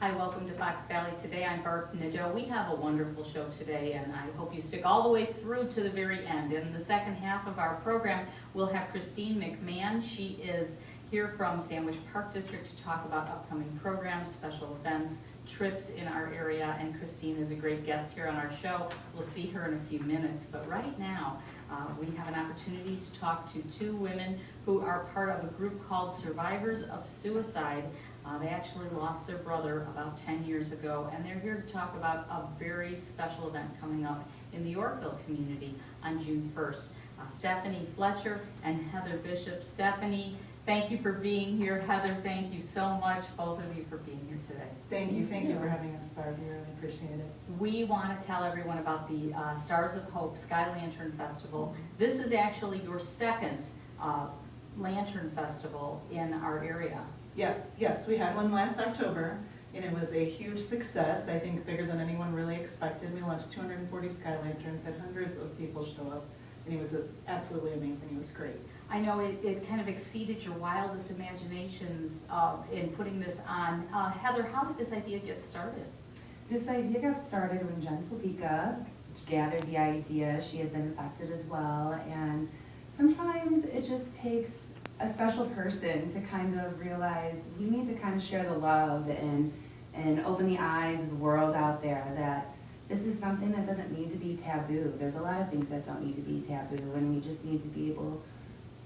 Hi, welcome to Fox Valley Today. I'm Barb Nadeau. We have a wonderful show today, and I hope you stick all the way through to the very end. In the second half of our program, we'll have Christine McMahon. She is here from Sandwich Park District to talk about upcoming programs, special events, trips in our area, and Christine is a great guest here on our show. We'll see her in a few minutes, but right now, we have an opportunity to talk to two women who are part of a group called Survivors of Suicide. They actually lost their brother about 10 years ago, and they're here to talk about a very special event coming up in the Yorkville community on June 1st. Stephanie Fletcher and Heather Bishop. Stephanie, thank you for being here. Heather, thank you so much, both of you, for being here today. Thank you for having us, Barb. We really appreciate it. We want to tell everyone about the Stars of Hope Sky Lantern Festival. This is actually your second Lantern Festival in our area. Yes, we had one last October, and it was a huge success. I think bigger than anyone really expected. We launched 240 Sky Lanterns, had hundreds of people show up, and it was absolutely amazing. It was great. I know it kind of exceeded your wildest imaginations in putting this on. Heather, how did this idea get started? This idea got started when Jen Slapika gathered the idea. She had been affected as well, and sometimes it just takes a special person to kind of realize we need to kind of share the love and open the eyes of the world out there that this is something that doesn't need to be taboo. There's a lot of things that don't need to be taboo, and we just need to be able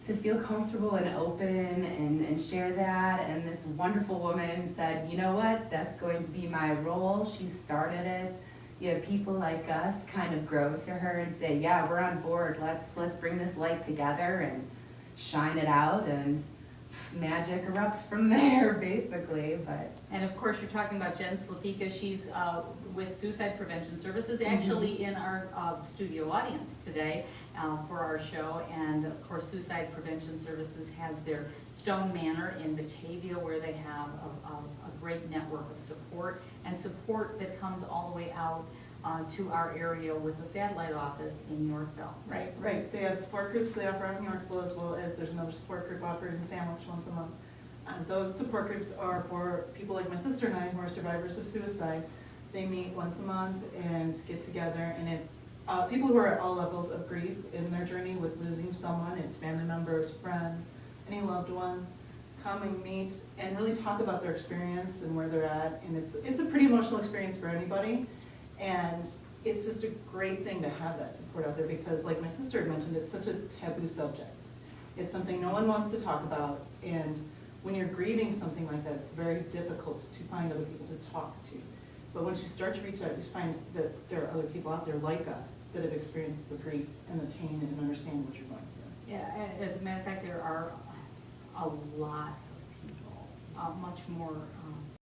to feel comfortable and open and share that. And this wonderful woman said, you know what, that's going to be my role. She started it. You have people like us kind of grow to her and say, yeah, we're on board. Let's bring this light together and shine it out, and magic erupts from there, basically. And of course, you're talking about Jen Slapika. She's with Suicide Prevention Services, actually in our studio audience today for our show. And of course, Suicide Prevention Services has their Stone Manor in Batavia, where they have a great network of support, and support that comes all the way out to our area with the satellite office in Yorkville. Right. They have support groups they offer out in Yorkville, as well as there's another support group offered in Sandwich once a month. Those support groups are for people like my sister and I, who are survivors of suicide. They meet once a month and get together, and it's people who are at all levels of grief in their journey with losing someone. It's family members, friends, any loved ones. Come and meet and really talk about their experience and where they're at. And it's a pretty emotional experience for anybody. And it's just a great thing to have that support out there, because like my sister had mentioned, it's such a taboo subject. It's something no one wants to talk about, and when you're grieving something like that, it's very difficult to find other people to talk to. But once you start to reach out, you find that there are other people out there like us that have experienced the grief and the pain and understand what you're going through. Yeah, as a matter of fact, there are a lot of people, much more